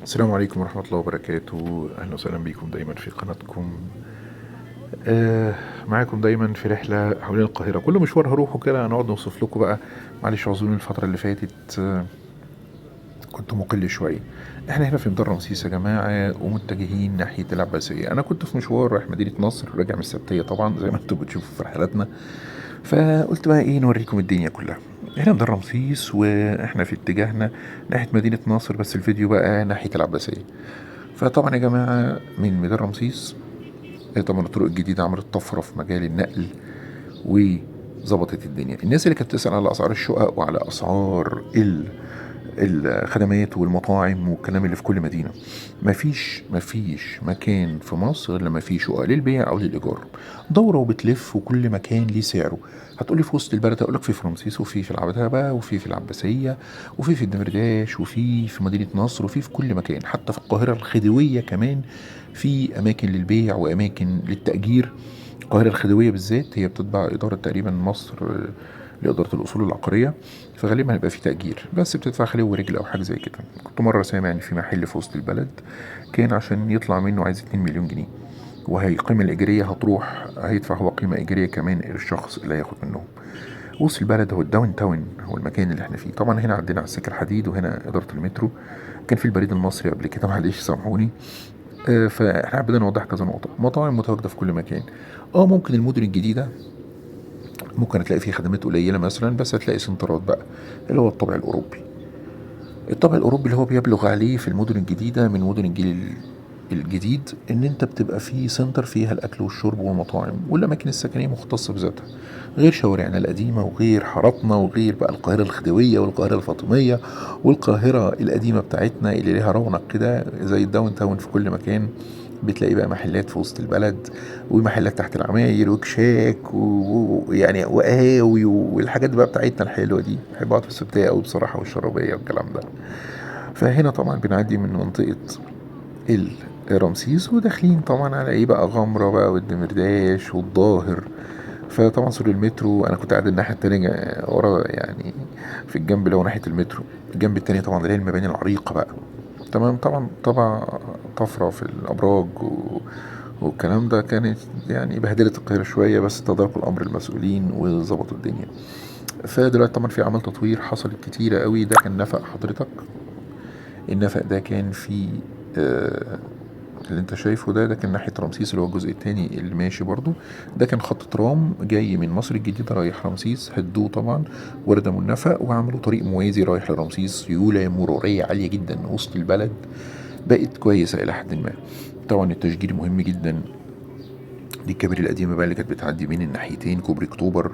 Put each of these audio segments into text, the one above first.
السلام عليكم ورحمة الله وبركاته. أهلا وسهلا بكم دايما في قناتكم. معاكم دايما في رحلة حوالين القاهرة. كل مشوار هروحه كده هنقعد نوصف لكم بقى. معلش اعذروني الفترة اللي فاتت، كنت مقل شوية. احنا هنا في ميدان رمسيس يا جماعة ومتجهين ناحية العباسية. أنا كنت في مشوار رايح مدينة نصر راجع من السبتية طبعا زي ما انتم بتشوفوا في رحلاتنا. فقلت بقى ايه نوريكم الدنيا كلها. هنا ميدان رمسيس واحنا في اتجاهنا ناحية مدينة نصر، بس الفيديو بقى ناحية العباسية. فطبعا يا جماعة من ميدان رمسيس، طبعا الطرق الجديدة عملت طفرة في مجال النقل وظبطت الدنيا. الناس اللي كانت بتسأل على أسعار الشقق وعلى أسعار الخدمات والمطاعم والكلام اللي في كل مدينة، مفيش مكان في مصر غير لما فيه شقق للبيع أو للإيجار. دورة وبتلف وكل مكان ليه سعره. هتقولي في وسط البلد، أقولك في رمسيس وفي العتبة وفي العباسية وفي الدمرداش وفي مدينة نصر وفي كل مكان، حتى في القاهرة الخديوية كمان في أماكن للبيع وأماكن للتأجير. القاهرة الخديوية بالذات هي بتتبع إدارة تقريبا مصر، لإدارة الأصول العقارية. فغالبا هيبقى في تأجير، بس بتدفع خليه ورجل أو حاجة زي كده. كنت مرة سامع إن في محل في وسط البلد كان عشان يطلع منه عايز 2 مليون جنيه، وهي القيمة الإيجارية هتروح، هيدفع هو قيمة إيجارية كمان الشخص اللي هياخد منهم. وسط البلد هو الداون تاون، هو المكان اللي احنا فيه. طبعا هنا عندنا على السكة الحديد وهنا إدارة المترو. كان في البريد المصري قبل كده، معلش سامحوني. فاحنا بدنا نوضح كذا نقطة. مطاعم متواجدة في كل مكان. ممكن المدن الجديدة ممكن هتلاقي فيه خدمات قليلة مثلا، بس هتلاقي سنترات بقى اللي هو الطابع الأوروبي. الطابع الأوروبي اللي هو بيبلغ عليه في المدن الجديدة من مدن الجيل الجديد ان انت بتبقى في سنتر فيها الاكل والشرب والمطاعم والاماكن السكنيه مختصه بذاتها، غير شوارعنا القديمه وغير حاراتنا وغير بقى القاهره الخديويه والقاهره الفاطميه والقاهره القديمه بتاعتنا اللي ليها رونق كده زي الداون تاون. في كل مكان بتلاقي بقى محلات في وسط البلد، ومحلات تحت العماير وكشاك ويعني وقهاوي والحاجات بقى بتاعتنا الحلوه دي. بحب اقعد في السبتيه قوي بصراحه والشرابيه والكلام ده. فهنا طبعا بنعدي من منطقه رمسيس وداخلين طبعا على ايه بقى غمرة بقى والدمرداش والظاهر. فطبعا سور المترو انا كنت قاعد الناحية التانية ورا يعني، في الجنب اللي هو ناحية المترو. الجنب التاني طبعا اللي هي المباني العريقة بقى. تمام. طبعا طفرة في الأبراج والكلام ده كانت يعني بهدلت القاهرة شوية، بس تداركوا الأمر المسؤولين وظبطوا الدنيا. فدلوقتي طبعا في أعمال تطوير حصلت كتيرة قوي. ده كان نفق حضرتك. النفق ده كان في آه اللي انت شايفه ده كان ناحية رمسيس اللي هو الجزء التاني اللي ماشي برضو. ده كان خط ترام جاي من مصر الجديدة رايح رمسيس، هدوه طبعا وردموا النفق وعملوا طريق موازي رايح لرمسيس. سيولة مرورية عالية جدا وسط البلد بقت كويسة إلى حد ما. طبعا التشجير مهم جدا. دي الكباري القديمة بقى اللي كانت بتعدي بين الناحيتين، كوبري أكتوبر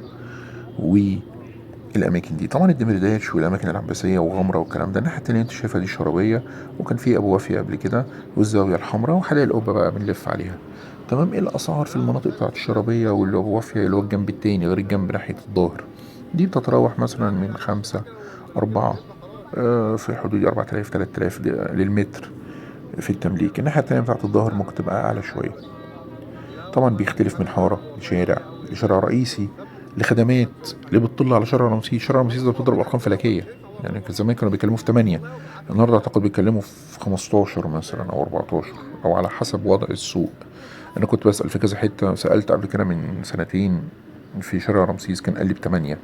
الاماكن دي. طبعا الدمرداش والاماكن العباسيه وغمره والكلام ده. الناحيه التانيه انت شايفها دي الشرابيه، وكان في ابو وافيه قبل كده والزاويه الحمراء وحدائق القبه بقى بنلف عليها. تمام. ايه الاسعار في المناطق بتاعت الشرابيه واللي ابو وافيه اللي هو الجنب التاني غير الجنب ناحيه الظاهر؟ دي بتتراوح مثلا من 5 4، في حدود 4000 3000 للمتر في التمليك. الناحيه التانيه بتاعت الظاهر ممكن تبقى اعلى شويه. طبعا بيختلف من حارة لشارع رئيسي لخدمات اللي بتطل على شارع رمسيس. شارع رمسيس ده بتضرب أرقام فلكية. يعني كان زمان كانوا بيتكلموا في 8، النهارده أعتقد بيتكلموا في 15 مثلا أو 14، أو على حسب وضع السوق. أنا كنت بسأل في كذا حتة، سألت قبل كده من سنتين في شارع رمسيس كان قال لي ب8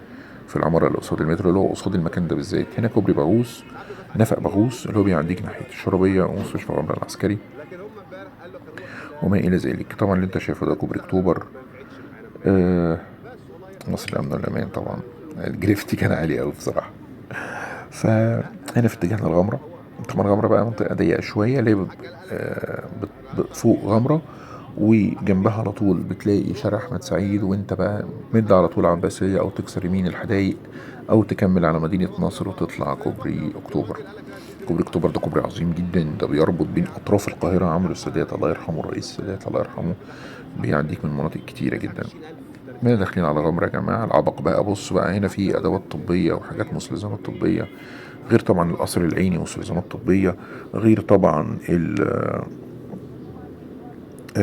في العمارة اللي قصاد المترو اللي هو قصاد المكان ده بالذات. هنا كوبري باغوس، نفق باغوس اللي هو بيعديك ناحية الشرابية ومستشفى غمرة العسكري وما إلى ذلك. طبعا اللي أنت شايفه ده كوبري أكتوبر، آه مصر الأمن والأمان. طبعا الجريفتي كان عالي أوي بصراحة. فهنا في اتجاهنا الغمرة. طبعا الغمرة بقى منطقة ضيقة شوية اللي هي فوق غمرة، وجنبها على طول بتلاقي شارع أحمد سعيد، وانت بقى مد على طول على العباسية أو تكسر يمين الحدايق أو تكمل على مدينة نصر وتطلع كوبري أكتوبر. كوبري أكتوبر ده كوبري عظيم جدا، ده بيربط بين أطراف القاهرة. عمرو السادات الله يرحمه، الرئيس السادات الله يرحمه، بيعديك من مناطق كتيرة جدا. ما داخلين على غمرة يا جماعة. العبق بقى، بص بقى هنا في أدوات طبية وحاجات مستلزمات طبية، غير طبعا القصر العيني مستلزمات طبية، غير طبعا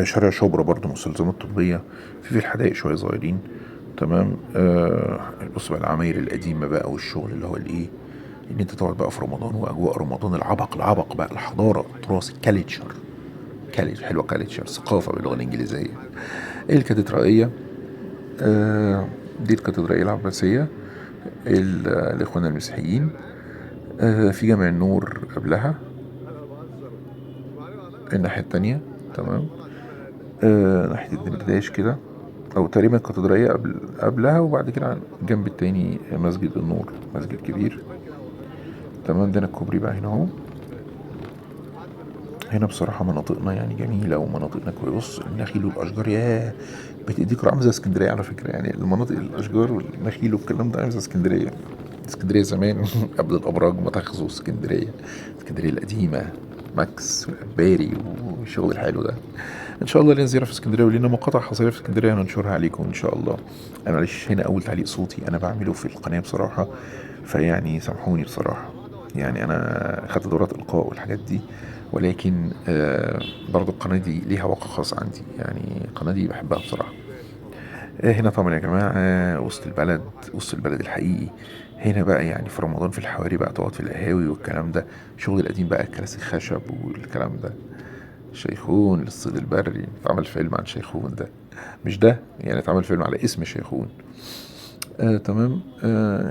شارع شبرا برضو مستلزمات طبية. في الحدائق شوية صغيرين. تمام. بص بقى العماير القديمة بقى والشغل اللي هو الايه ان انت تقعد بقى في رمضان واجواء رمضان، العبق بقى، الحضاره، التراث، الكالتشر. حلوه كالتشر، ثقافه باللغه الانجليزيه. الكاتدرائيه، آه دي الكاتدرائيه العباسيه، الاخوان المسيحيين. في جامع النور قبلها الناحيه التانية. تمام. ناحيه الدمرداش كده، او تقريبا الكاتدرائيه قبلها، وبعد كده على الجنب التاني مسجد النور، مسجد كبير. تمام. عندنا الكوبري بقى هنا اهو. هنا بصراحة مناطقنا يعني جميلة، ومناطقنا كويس. بص النخيل والأشجار، ياه، بتديك عاملة زي اسكندرية على فكرة. يعني المناطق الأشجار والنخيل والكلام ده عامل زي اسكندرية. اسكندرية زمان قبل الأبراج ما تغزو اسكندرية. اسكندرية القديمة، ماكس والعباري والشغل الحلو ده. ان شاء الله لنا زياره في اسكندريه، ولينا مقاطع حصريه في اسكندريه هننشرها عليكم ان شاء الله. انا معلش هنا اول تعليق صوتي انا بعمله في القناه بصراحه، فيعني سامحوني بصراحه. يعني انا خدت دورات القاء والحاجات دي، ولكن برضو القناه دي ليها وقع خاص عندي. يعني القناه دي بحبها بصراحه. هنا طبعا يا جماعه وسط البلد، وسط البلد الحقيقي. هنا بقى يعني في رمضان في الحواري بقى تقعد في القهاوي والكلام ده، شغل القديم بقى، الكراسي خشب والكلام ده. شيخون للصيد البري، اتعمل فيلم عن شيخون ده. مش ده يعني، اتعمل فيلم على اسم شيخون. تمام.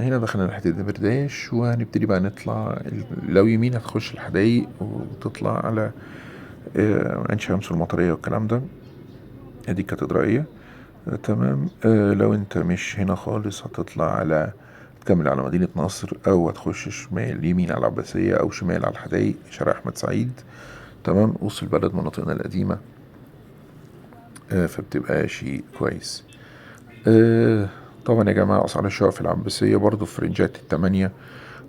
هنا دخلنا ناحية الدمرداش، وهنبتدي بقى نطلع. لو يمين هتخش الحدايق وتطلع على عين شمس والمطرية والكلام ده. ادي الكاتدرائية. تمام. لو انت مش هنا خالص هتطلع على، تكمل على مدينة نصر، او هتخش شمال يمين على العباسية، او شمال على الحدايق شارع احمد سعيد. تمام. وسط البلد مناطقنا القديمة. فبتبقى شيء كويس. طبعا يا جماعة أسعار الشقق في العباسية برضو في رنجات التمانية،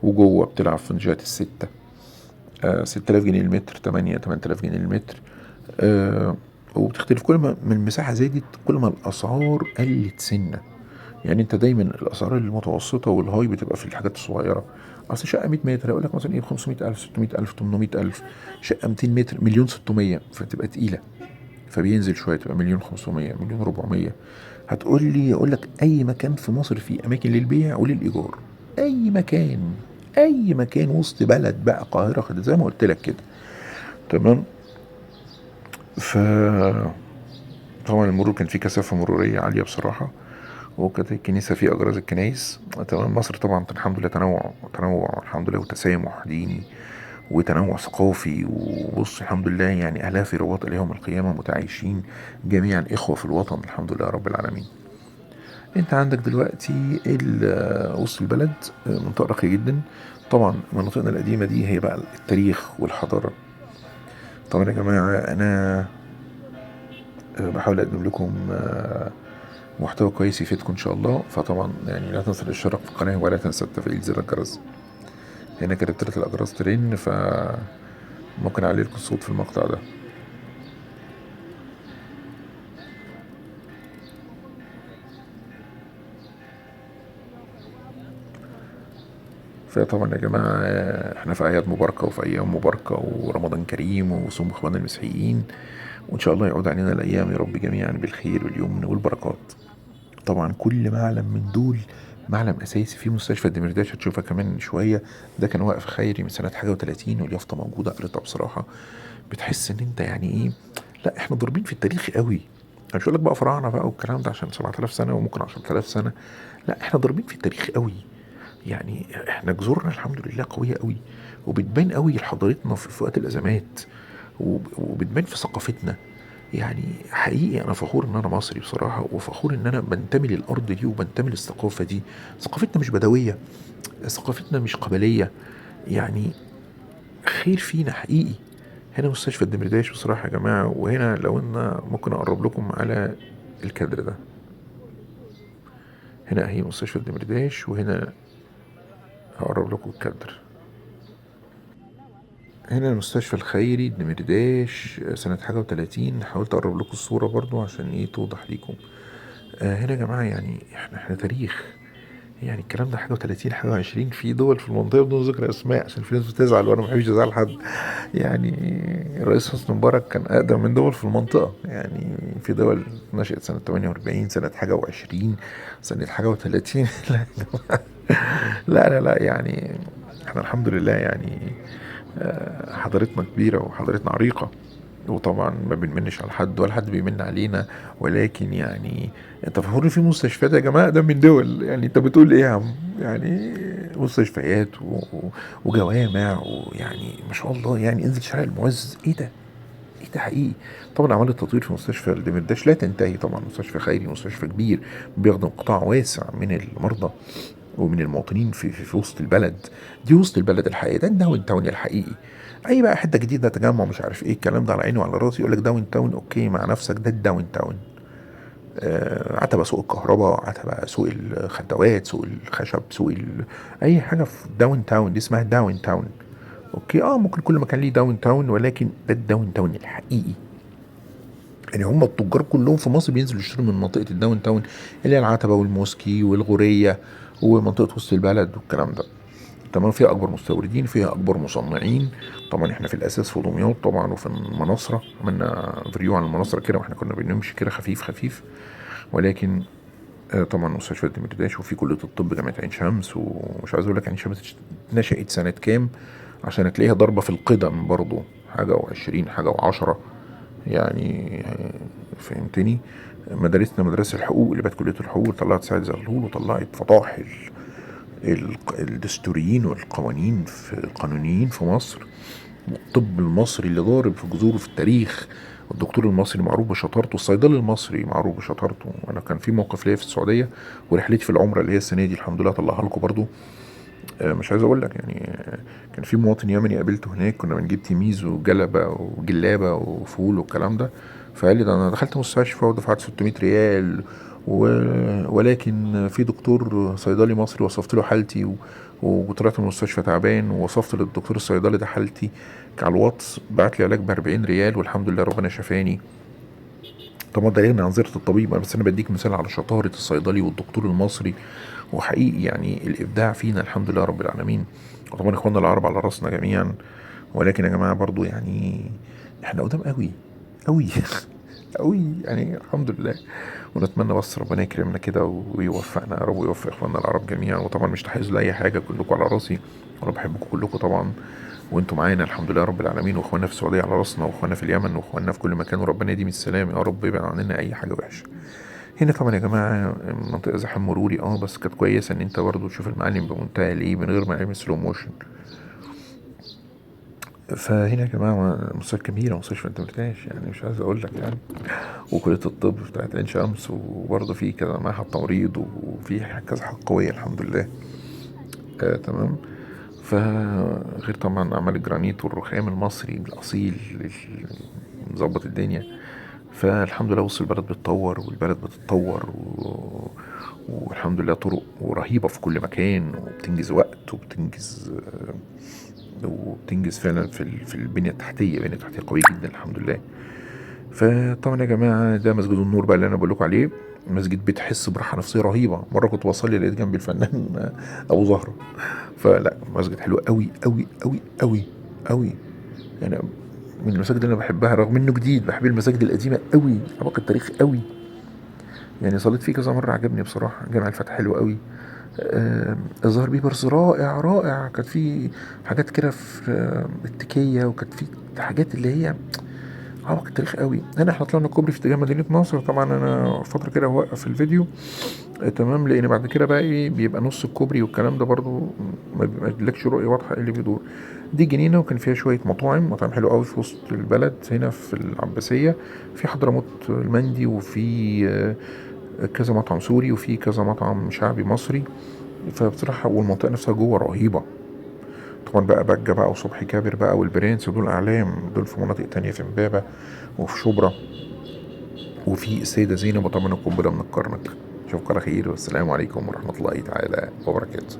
وجوه بتلعب في رنجات الستة. 6000 جنيه المتر، 8000 جنيه المتر. آه وبتختلف كل ما من المساحة زادت، كل ما الأسعار قلت سنة. يعني انت دايما الاسعار المتوسطه والهاي بتبقى في الحاجات الصغيره. اصل شقه 100 متر يقول لك مثلا ايه، 500000، 600000، 800000. شقه 200 متر مليون 600، فتبقى تقيله. فبينزل شويه تبقى مليون 500، مليون 400. هتقول لي، اقول لك اي مكان في مصر فيه اماكن للبيع وللايجار. اي مكان، اي مكان وسط بلد بقى، قاهره خد زي ما قلت لك كده. تمام. ف طبعا المرور كان فيه كثافه مروريه عاليه بصراحه، وكانت الكنيسه في اجراز الكنايس. تمام. مصر طبعا الحمد لله تنوع الحمد لله، وتسامح ديني وتنوع ثقافي. وبص الحمد لله يعني اهلها في رباط الى يوم القيامه متعايشين جميعا اخوه في الوطن، الحمد لله رب العالمين. انت عندك دلوقتي وسط البلد منطقه راقيه جدا. طبعا مناطقنا القديمه دي هي بقى التاريخ والحضاره. طبعا يا جماعه انا بحاول اقدم لكم محتوى كويس يفيدكم ان شاء الله. فطبعا يعني لا تنسى الاشتراك في القناه، ولا تنسى تفعيل زر الجرس. هنا كده ابتدت الاجراس ترن، فممكن اعلي لكم الصوت في المقطع ده. فطبعا يا جماعة احنا في أعياد مباركة وفي أيام مباركة ورمضان كريم وصوم إخوان المسيحيين، وإن شاء الله يعود علينا الأيام يا رب جميعا بالخير واليمن والبركات. طبعا كل معلم من دول معلم أساسي في مستشفى الدمرداش، هتشوفها كمان شوية. ده كان واقف خيري من سنة حاجة و30، واليافطة موجودة قريتها بصراحة. بتحس إن أنت يعني إيه، لا إحنا ضاربين في التاريخ قوي. أنا مش هقول لك بقى فراعنة بقى والكلام ده عشان 7000 سنة وممكن 10000 سنة، لا إحنا ضاربين في التاريخ قوي. يعني احنا جذورنا الحمد لله قوية قوي، وبتبان قوي حضارتنا في وقت الأزمات، وبتبان في ثقافتنا. يعني حقيقي أنا فخور إن أنا مصري بصراحة، وفخور إن أنا بنتمي للأرض دي وبنتمي للثقافة دي. ثقافتنا مش بدوية، ثقافتنا مش قبلية. يعني خير فينا حقيقي. هنا مستشفى الدمرداش بصراحة يا جماعة. وهنا لو أنا ممكن أقرب لكم على الكادر ده، هنا هي مستشفى الدمرداش، وهنا هقرب لكم الكادر. هنا المستشفى الخيري دمرداش سنة حاجة و30. حاولت أقرب لكم الصورة برضو عشان إيه توضح ليكم. هنا يا جماعة يعني إحنا تاريخ. يعني الكلام ده حاجة و30، حاجة و20 في دول في المنطقة بدون ذكر أسماء عشان في ناس بتزعل، وأنا محبش أزعل حد. يعني الرئيس حسني مبارك كان أقدم من دول في المنطقة. يعني في دول نشأت سنة 48، سنة حاجة و20، سنة حاجة و30. لا يا جماعة، لا يعني احنا الحمد لله يعني حضارتنا كبيرة وحضارتنا عريقة، وطبعا ما بنمنش على حد ولا حد بيمن علينا، ولكن يعني انت فخور في مستشفيات يا جماعة ده من دول، يعني انت بتقول ايه يا عم؟ يعني مستشفيات وجوامع، ويعني ما شاء الله، يعني انزل شارع المعز، ايه ده؟ ايه ده حقيقي. طبعا اعمال التطوير في مستشفى الدمرداش لا تنتهي، طبعا مستشفى خيري، مستشفى كبير بيخدم قطاع واسع من المرضى ومن المواطنين في وسط البلد. دي وسط البلد الحقيقي، ده الداون تاون الحقيقي. اي بقى حته جديده تجمع مش عارف ايه الكلام ده، على عيني وعلى راسي، يقول لك داون تاون، اوكي مع نفسك، ده الداون تاون. عتبه سوق الكهرباء، عتبه سوق الخدوات، سوق الخشب، اي حاجه في داون تاون دي اسمها داون تاون. اوكي ممكن كل مكان ليه داون تاون، ولكن ده الداون تاون الحقيقي. يعني هم التجار كلهم في مصر بينزلوا يشتروا من منطقه الداون تاون، اللي هي العتبه والموسكي والغوريه ومنطقه وسط البلد والكلام ده. تمام، فيها اكبر مستوردين، فيها اكبر مصنعين. طبعا احنا في الاساس في دمياط طبعا، وفي المناصره عملنا فيديو عن المناصره كده، واحنا كنا بنمشي كده خفيف خفيف. ولكن طبعا مستشفى الدمرداش، وفي كليه الطب جامعه عين شمس. ومش عايز اقول لك عين شمس نشأت سنه كام عشان تلاقيها ضربه في القدم برضو، حاجه و20 حاجه و10 يعني. فهمتني. مدارسنا مدرسة الحقوق اللي بقت كلية الحقوق، طلعت سعد زغلول، وطلعت فطاحل الدستوريين والقوانين في القانونيين في مصر. الطب المصري اللي ضارب في جذوره في التاريخ، الدكتور المصري معروف بشطارته، الصيدلي المصري معروف بشطارته. وانا كان في موقف ليا في السعوديه ورحلتي في العمره اللي هي السنه دي، الحمد لله طلعها لكم برضو. مش عايز اقول لك يعني، كان في مواطن يمني قابلته هناك، كنا بنجيب تيميز وجلبه وجلابه وفول والكلام ده. فقال لي ده انا دخلت مستشفى ودفعت 600 ريال و... ولكن في دكتور صيدلي مصري وصفت له حالتي وطلعت من المستشفى تعبان، ووصفت للدكتور الصيدلي ده حالتي على الواتس، بعت لي علاج ب 40 ريال والحمد لله ربنا شفاني. طبعا ده غير عن زيارة الطبيب، بس انا بديك مثال على شطارة الصيدلي والدكتور المصري. وحقيقي يعني الابداع فينا الحمد لله رب العالمين. وطبعا اخواننا العرب على راسنا جميعا. ولكن يا جماعة برضو يعني احنا قدام قوي قوي قوي يعني، الحمد لله. ونتمنى بس ربنا يكرمنا كده ويوفقنا يا رب، ويوفق اخواننا العرب جميعا. وطبعا مش تحيز لاي حاجه، كلكم على راسي، وانا بحبكم كلكم طبعا. وانتم معانا الحمد لله رب العالمين، واخواننا في السعوديه على راسنا، واخواننا في اليمن، واخواننا في كل مكان، وربنا يديم السلام يا رب، يبعد عننا اي حاجه وحشه. هنا طبعا يا جماعه منطقه زحام مروري، بس كانت كويسه ان انت برضو تشوف المعالم بمنتهى الايه، من غير ما نعمل سلو موشن. فهنا يا جماعة مستشفى كبيرة، مستشفى الدمرداش، يعني مش عايز أقول لك يعني. وكلية الطب بتاعت عين شمس، وبرضه في كذا معهد تمريض، وفي كذا حاجة قوية الحمد لله. تمام. فغير طبعا أعمال الجرانيت والرخام المصري الأصيل مظبط الدنيا. فالحمد لله وسط البلد بتطور، والبلد بتتطور والحمد لله طرق ورهيبة في كل مكان، وبتنجز وقت، وبتنجز فعلا في البنية التحتية، البنية التحتية قوية جدا الحمد لله. فطبعا يا جماعة ده مسجد النور بقى اللي أنا بقول لكم عليه. مسجد بتحس براحة نفسية رهيبة. مرة كنت بصلي لقيت جنبي الفنان أبو زهرة. فلا مسجد حلو قوي قوي قوي قوي قوي يعني، من المساجد اللي أنا بحبها رغم إنه جديد. بحب المساجد القديمة قوي، عمق التاريخ قوي. يعني صليت فيه كذا مرة، عجبني بصراحة. جامع الفتح حلو قوي. الظاهر بيبرز رائع رائع. كانت في حاجات كده في التكية، وكانت في حاجات اللي هي عمق التاريخ قوي. هنا احنا طلعنا كوبري في اتجاه مدينة نصر. طبعا انا فترة كده هوقف الفيديو. تمام، لان بعد كده بقى ايه بيبقى نص الكوبري والكلام ده برضو ما بيبقاش رؤية واضحة ايه اللي بيدور. دي جنينة، وكان فيها شوية مطاعم حلوة قوي في وسط البلد هنا في العباسية. في حضرموت المندي، وفي كذا مطعم سوري، وفي كذا مطعم شعبي مصري. فبصراحة والمنطقة نفسها جوه رهيبة. طبعا بقى بجة بقى وصبحي كابر بقى والبرنس، ودول أعلام، دول في مناطق تانية في إمبابة وفي شبرا. وفي السيدة زينب، وطبعا القنبلة من الكرنك. أشوفك على خير، والسلام عليكم ورحمة الله تعالى وبركاته.